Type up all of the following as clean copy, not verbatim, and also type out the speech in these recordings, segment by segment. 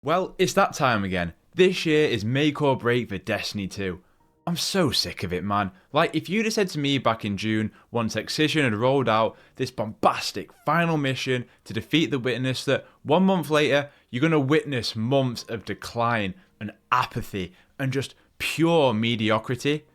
Well, it's that time again. This year is make or break for Destiny 2. I'm so sick of it, man. Like, if you'd have said to me back in June, once Excision had rolled out this bombastic final mission to defeat the Witness, that 1 month later, you're going to witness months of decline and apathy and just pure mediocrity,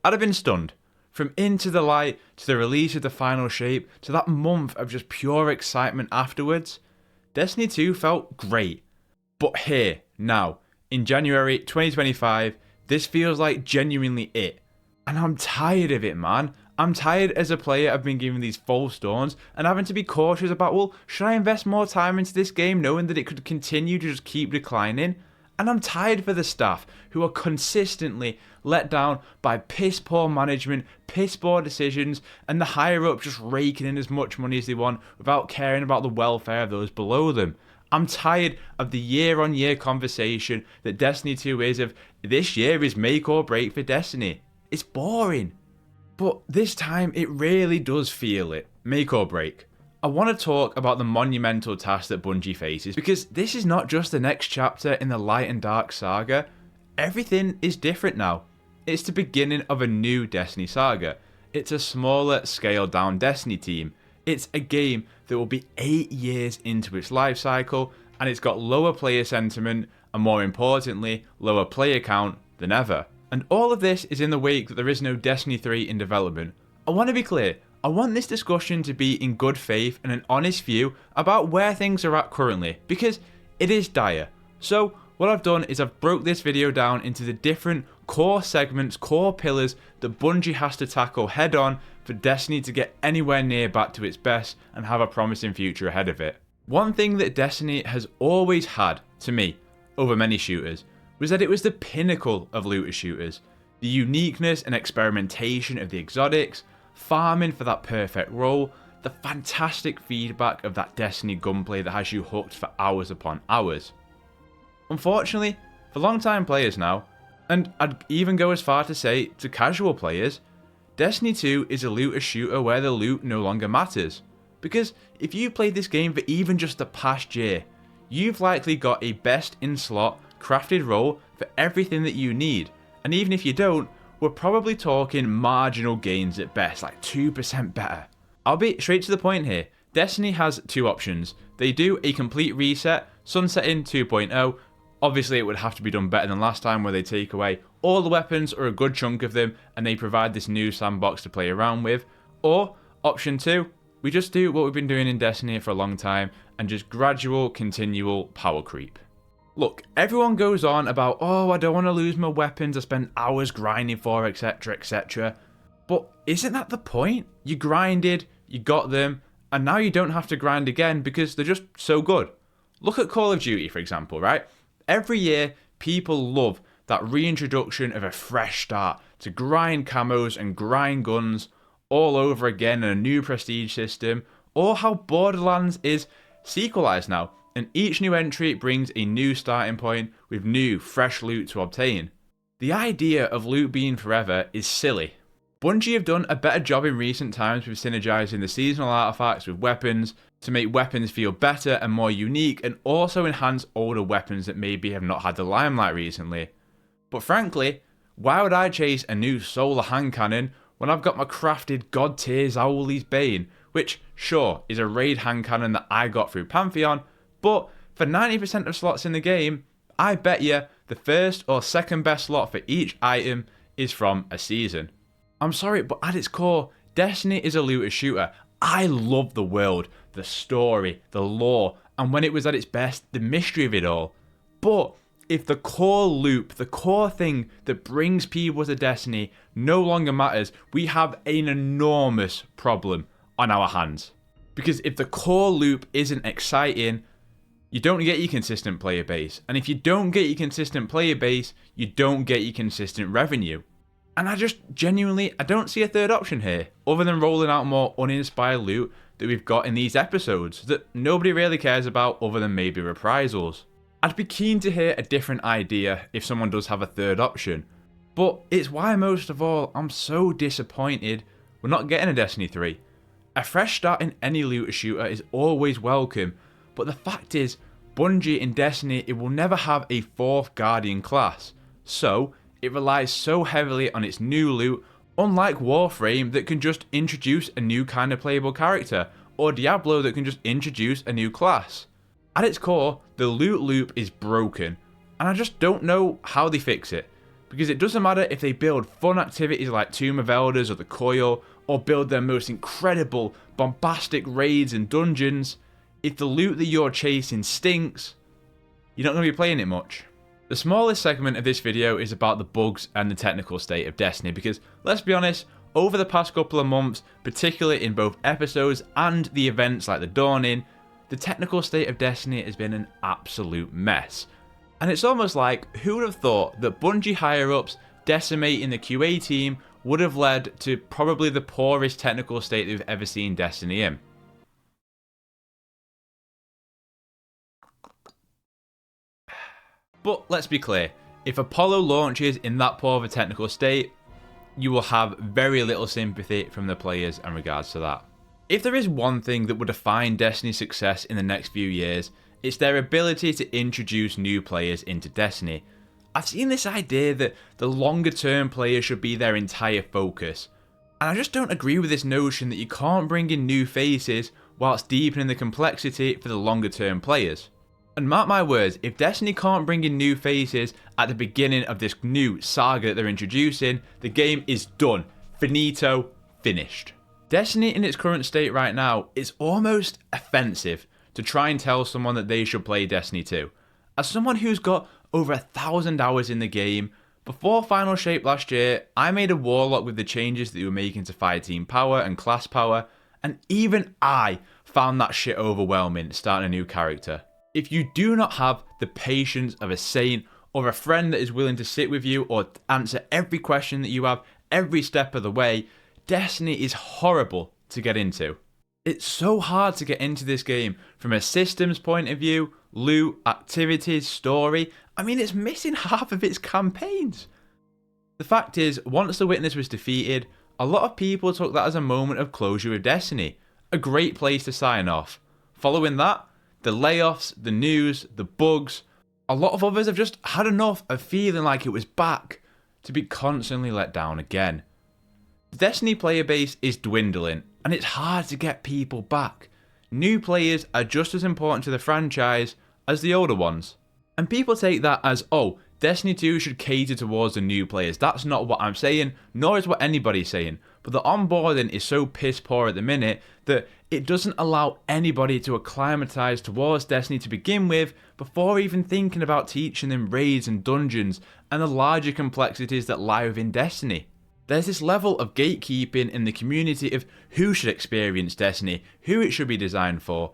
I'd have been stunned. From Into the Light to the release of the final shape to that month of just pure excitement afterwards, Destiny 2 felt great. But here, now, in January 2025, this feels like genuinely it. And I'm tired of it, man. I'm tired as a player of being given these false dawns and having to be cautious about, well, should I invest more time into this game knowing that it could continue to just keep declining? And I'm tired for the staff who are consistently let down by piss poor management, piss poor decisions, and the higher ups just raking in as much money as they want without caring about the welfare of those below them. I'm tired of the year-on-year conversation that Destiny 2 is of this year is make or break for Destiny. It's boring. But this time it really does feel it. Make or break. I want to talk about the monumental task that Bungie faces, because this is not just the next chapter in the Light and Dark saga. Everything is different now. It's the beginning of a new Destiny saga. It's a smaller, scaled down Destiny team. It's a game that will be 8 years into its life cycle, and it's got lower player sentiment and, more importantly, lower player count than ever. And all of this is in the wake that there is no Destiny 3 in development. I want to be clear, I want this discussion to be in good faith and an honest view about where things are at currently, because it is dire. So what I've done is I've broke this video down into the different core segments, core pillars that Bungie has to tackle head on for Destiny to get anywhere near back to its best and have a promising future ahead of it. One thing that Destiny has always had, to me, over many shooters, was that it was the pinnacle of looter shooters. The uniqueness and experimentation of the exotics, farming for that perfect role, the fantastic feedback of that Destiny gunplay that has you hooked for hours upon hours. Unfortunately, for long-time players now, and I'd even go as far to say to casual players, Destiny 2 is a looter shooter where the loot no longer matters. Because if you played this game for even just the past year, you've likely got a best in slot crafted role for everything that you need. And even if you don't, we're probably talking marginal gains at best, like 2% better. I'll be straight to the point here. Destiny has two options. They do a complete reset, sunsetting 2.0. Obviously, it would have to be done better than last time, where they take away all the weapons or a good chunk of them and they provide this new sandbox to play around with. Or option 2, we just do what we've been doing in Destiny for a long time and just gradual, continual power creep. Look, everyone goes on about, oh, I don't want to lose my weapons I spent hours grinding for, etc, etc. But isn't that the point? You grinded, you got them, and now you don't have to grind again because they're just so good. Look at Call of Duty, for example, right? Every year, people love that reintroduction of a fresh start to grind camos and grind guns all over again in a new prestige system, or how Borderlands is sequelized now, and each new entry brings a new starting point with new, fresh loot to obtain. The idea of loot being forever is silly. Bungie have done a better job in recent times with synergizing the seasonal artifacts with weapons to make weapons feel better and more unique, and also enhance older weapons that maybe have not had the limelight recently. But frankly, why would I chase a new solar hand cannon when I've got my crafted God tier Owley's Bane, which sure is a raid hand cannon that I got through Pantheon, but for 90% of slots in the game, I bet you the first or second best slot for each item is from a season. I'm sorry, but at its core, Destiny is a looter shooter. I love the world, the story, the lore, and when it was at its best, the mystery of it all. But if the core loop, the core thing that brings people to Destiny no longer matters, we have an enormous problem on our hands. Because if the core loop isn't exciting, you don't get your consistent player base. And if you don't get your consistent player base, you don't get your consistent revenue. And I just genuinely, I don't see a third option here, other than rolling out more uninspired loot that we've got in these episodes that nobody really cares about other than maybe reprisals. I'd be keen to hear a different idea if someone does have a third option, but it's why most of all I'm so disappointed we're not getting a Destiny 3. A fresh start in any looter shooter is always welcome, but the fact is, Bungie in Destiny, it will never have a 4th Guardian class, so it relies so heavily on its new loot, unlike Warframe that can just introduce a new kind of playable character, or Diablo that can just introduce a new class. At its core, the loot loop is broken, and I just don't know how they fix it, because it doesn't matter if they build fun activities like Tomb of Elders or the Coil, or build their most incredible, bombastic raids and dungeons. If the loot that you're chasing stinks, you're not going to be playing it much. The smallest segment of this video is about the bugs and the technical state of Destiny, because let's be honest, over the past couple of months, particularly in both episodes and the events like the Dawning, the technical state of Destiny has been an absolute mess. And it's almost like, who would have thought that Bungie higher-ups decimating the QA team would have led to probably the poorest technical state we've ever seen Destiny in. But let's be clear, if Apollo launches in that poor of a technical state, you will have very little sympathy from the players in regards to that. If there is one thing that would define Destiny's success in the next few years, it's their ability to introduce new players into Destiny. I've seen this idea that the longer term players should be their entire focus, and I just don't agree with this notion that you can't bring in new faces whilst deepening the complexity for the longer term players. And mark my words, if Destiny can't bring in new faces at the beginning of this new saga that they're introducing, the game is done. Finito. Finished. Destiny in its current state right now is almost offensive to try and tell someone that they should play Destiny 2. As someone who's got over 1,000 hours in the game, before Final Shape last year, I made a Warlock with the changes that they were making to fireteam power and class power, and even I found that shit overwhelming starting a new character. If you do not have the patience of a saint or a friend that is willing to sit with you or answer every question that you have every step of the way, Destiny is horrible to get into. It's so hard to get into this game from a systems point of view, loot, activities, story. I mean, it's missing half of its campaigns. The fact is, once the Witness was defeated, a lot of people took that as a moment of closure with Destiny. A great place to sign off. Following that, the layoffs, the news, the bugs, a lot of others have just had enough of feeling like it was back to be constantly let down again. The Destiny player base is dwindling, and it's hard to get people back. New players are just as important to the franchise as the older ones. And people take that as, oh, Destiny 2 should cater towards the new players. That's not what I'm saying, nor is what anybody's saying. But the onboarding is so piss poor at the minute that it doesn't allow anybody to acclimatise towards Destiny to begin with before even thinking about teaching them raids and dungeons and the larger complexities that lie within Destiny. There's this level of gatekeeping in the community of who should experience Destiny, who it should be designed for.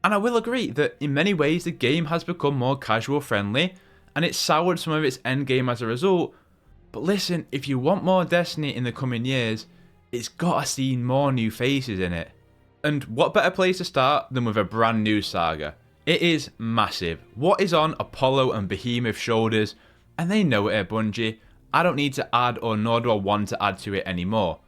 And I will agree that in many ways the game has become more casual friendly and it's soured some of its endgame as a result. But listen, if you want more Destiny in the coming years, it's gotta see more new faces in it. And what better place to start than with a brand new saga? It is massive. What is on Apollo and Behemoth's shoulders, and they know it at Bungie. I don't need to add, or nor do I want to add to it anymore.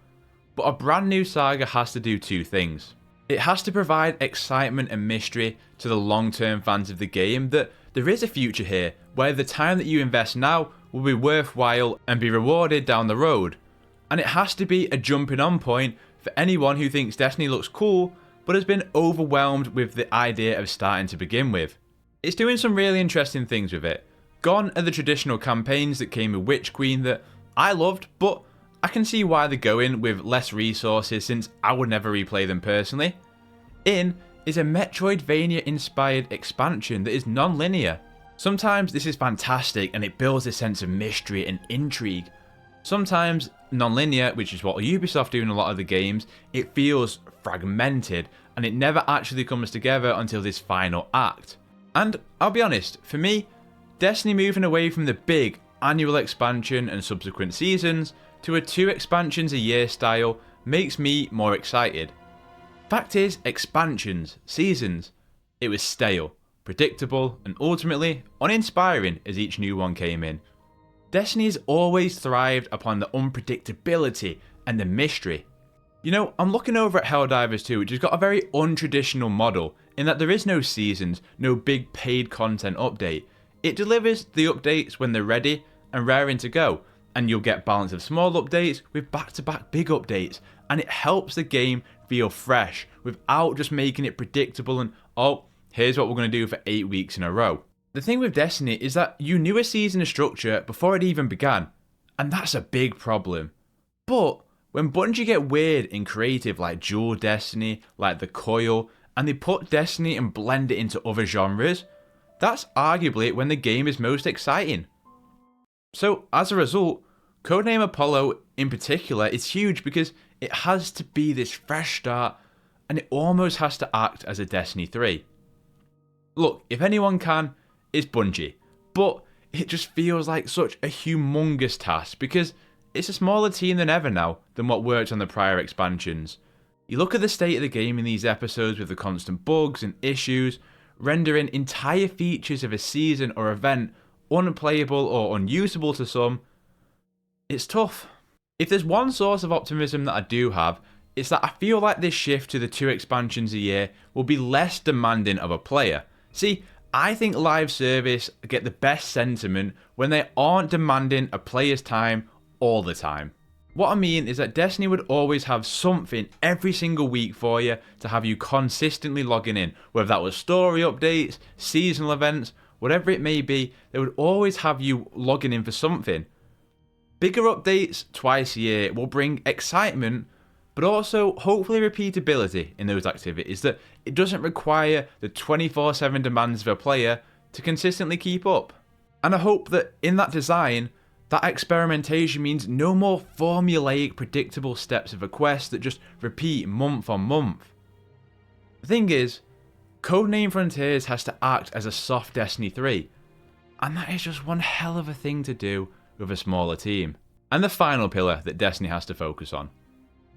But a brand new saga has to do two things. It has to provide excitement and mystery to the long-term fans of the game that there is a future here where the time that you invest now will be worthwhile and be rewarded down the road. And it has to be a jumping on point for anyone who thinks Destiny looks cool but has been overwhelmed with the idea of starting to begin with. It's doing some really interesting things with it. Gone are the traditional campaigns that came with Witch Queen that I loved, but I can see why they're going with less resources since I would never replay them personally. In is a Metroidvania-inspired expansion that is non-linear. Sometimes this is fantastic and it builds a sense of mystery and intrigue. Sometimes non-linear, which is what Ubisoft do in a lot of the games, it feels fragmented and it never actually comes together until this final act. And I'll be honest, for me, Destiny moving away from the big annual expansion and subsequent seasons to a 2 expansions a year style makes me more excited. Fact is, expansions, seasons, it was stale, predictable, and ultimately uninspiring as each new one came in. Destiny's always thrived upon the unpredictability and the mystery. You know, I'm looking over at Helldivers 2, which has got a very untraditional model. in that there is no seasons, no big paid content update. It delivers the updates when they're ready and raring to go, and you'll get balance of small updates with back-to-back big updates, and it helps the game feel fresh without just making it predictable and, oh, here's what we're going to do for 8 weeks in a row. The thing with Destiny is that you knew a season structure before it even began, and that's a big problem. But when Bungie get weird and creative like Dual Destiny, like The Coil, and they put Destiny and blend it into other genres, that's arguably when the game is most exciting. So as a result, codename Apollo in particular is huge because it has to be this fresh start, and it almost has to act as a Destiny 3. Look, if anyone can, it's Bungie, but it just feels like such a humongous task because it's a smaller team than ever now than what worked on the prior expansions. You look at the state of the game in these episodes with the constant bugs and issues, rendering entire features of a season or event unplayable or unusable to some. It's tough. If there's one source of optimism that I do have, it's that I feel like this shift to the 2 expansions a year will be less demanding of a player. See, I think live service get the best sentiment when they aren't demanding a player's time all the time. What I mean is that Destiny would always have something every single week for you to have you consistently logging in, whether that was story updates, seasonal events, whatever it may be, they would always have you logging in for something. Bigger updates twice a year will bring excitement, but also hopefully repeatability in those activities, that it doesn't require the 24/7 demands of a player to consistently keep up. And I hope that in that design, that experimentation means no more formulaic predictable steps of a quest that just repeat month on month. The thing is, codename Frontiers has to act as a soft Destiny 3, and that is just one hell of a thing to do with a smaller team. And the final pillar that Destiny has to focus on,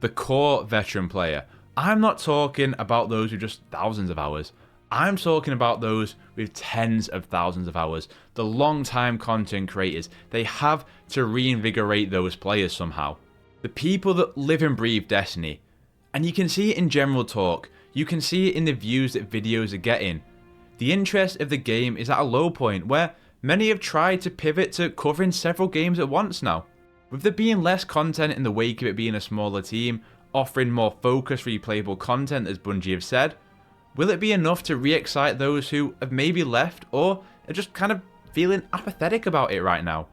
the core veteran player. I'm not talking about those with just thousands of hours. I'm talking about those with tens of thousands of hours. The long-time content creators. They have to reinvigorate those players somehow. The people that live and breathe Destiny. And you can see it in general talk. You can see it in the views that videos are getting. The interest of the game is at a low point where many have tried to pivot to covering several games at once now. With there being less content in the wake of it being a smaller team, offering more focused replayable content as Bungie have said, will it be enough to re-excite those who have maybe left or are just kind of feeling apathetic about it right now?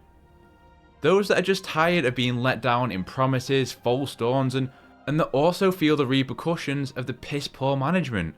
Those that are just tired of being let down in promises, false dawns, and that also feel the repercussions of the piss poor management.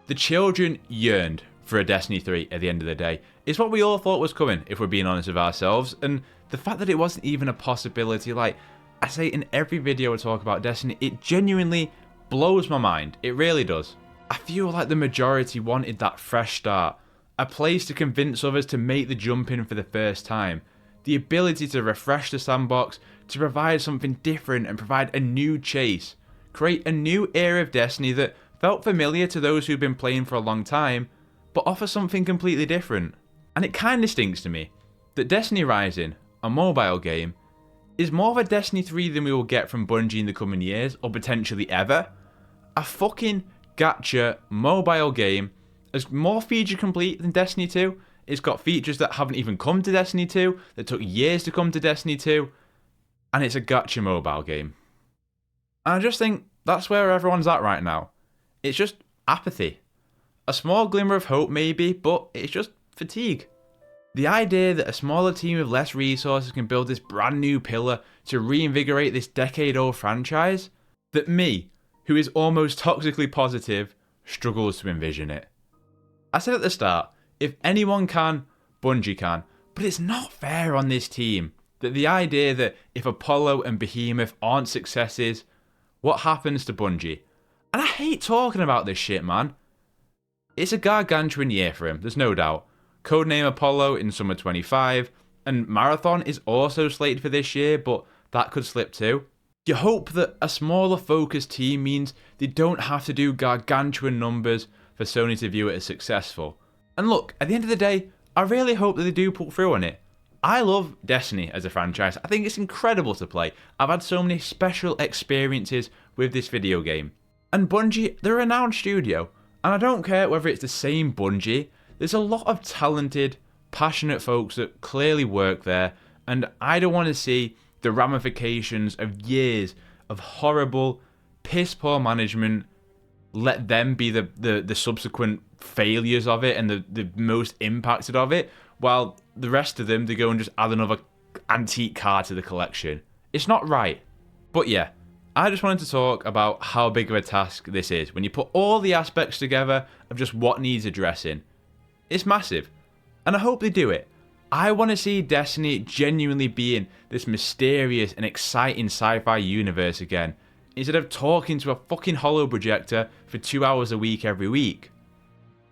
The children yearned for a Destiny 3 at the end of the day. It's what we all thought was coming, if we're being honest with ourselves, and the fact that it wasn't even a possibility, like I say in every video I talk about Destiny, it genuinely blows my mind. It really does. I feel like the majority wanted that fresh start, a place to convince others to make the jump in for the first time, the ability to refresh the sandbox, to provide something different and provide a new chase, create a new era of Destiny that felt familiar to those who've been playing for a long time, but offer something completely different. And it kinda stinks to me that Destiny Rising, a mobile game, is more of a Destiny 3 than we will get from Bungie in the coming years, or potentially ever. A fucking gacha mobile game is more feature complete than Destiny 2. It's got features that haven't even come to Destiny 2, that took years to come to Destiny 2, and it's a gacha mobile game. And I just think that's where everyone's at right now. It's just apathy. A small glimmer of hope maybe, but it's just fatigue. The idea that a smaller team with less resources can build this brand new pillar to reinvigorate this decade-old franchise, that me, who is almost toxically positive, struggles to envision it. I said at the start, if anyone can, Bungie can, but it's not fair on this team. That the idea that if Apollo and Behemoth aren't successes, what happens to Bungie? And I hate talking about this shit, man. It's a gargantuan year for him, there's no doubt. Codename Apollo in summer 25, and Marathon is also slated for this year, but that could slip too. You hope that a smaller focused team means they don't have to do gargantuan numbers for Sony to view it as successful. And look, at the end of the day, I really hope that they do pull through on it. I love Destiny as a franchise. I think it's incredible to play. I've had so many special experiences with this video game. And Bungie, they're a renowned studio. And I don't care whether it's the same Bungie, there's a lot of talented, passionate folks that clearly work there, and I don't want to see the ramifications of years of horrible, piss poor management let them be the subsequent failures of it and the most impacted of it, while the rest of them, they go and just add another antique car to the collection. It's not right. But yeah, I just wanted to talk about how big of a task this is when you put all the aspects together of just what needs addressing. It's massive, and I hope they do it. I want to see Destiny genuinely being this mysterious and exciting sci-fi universe again, instead of talking to a fucking holo projector for 2 hours a week every week.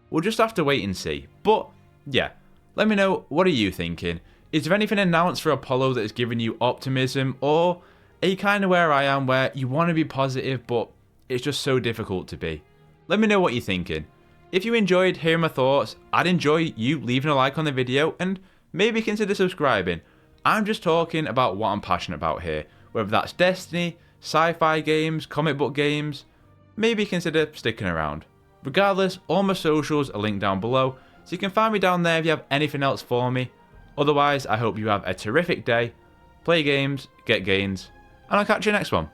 We'll just have to wait and see. But yeah, let me know, what are you thinking? Is there anything announced for Apollo that has given you optimism, or are you kind of where I am, where you want to be positive but it's just so difficult to be? Let me know what you're thinking. If you enjoyed hearing my thoughts, I'd enjoy you leaving a like on the video and maybe consider subscribing. I'm just talking about what I'm passionate about here, whether that's Destiny, sci-fi games, comic book games. Maybe consider sticking around. Regardless, all my socials are linked down below, so you can find me down there if you have anything else for me. Otherwise, I hope you have a terrific day, play games, get gains, and I'll catch you next one.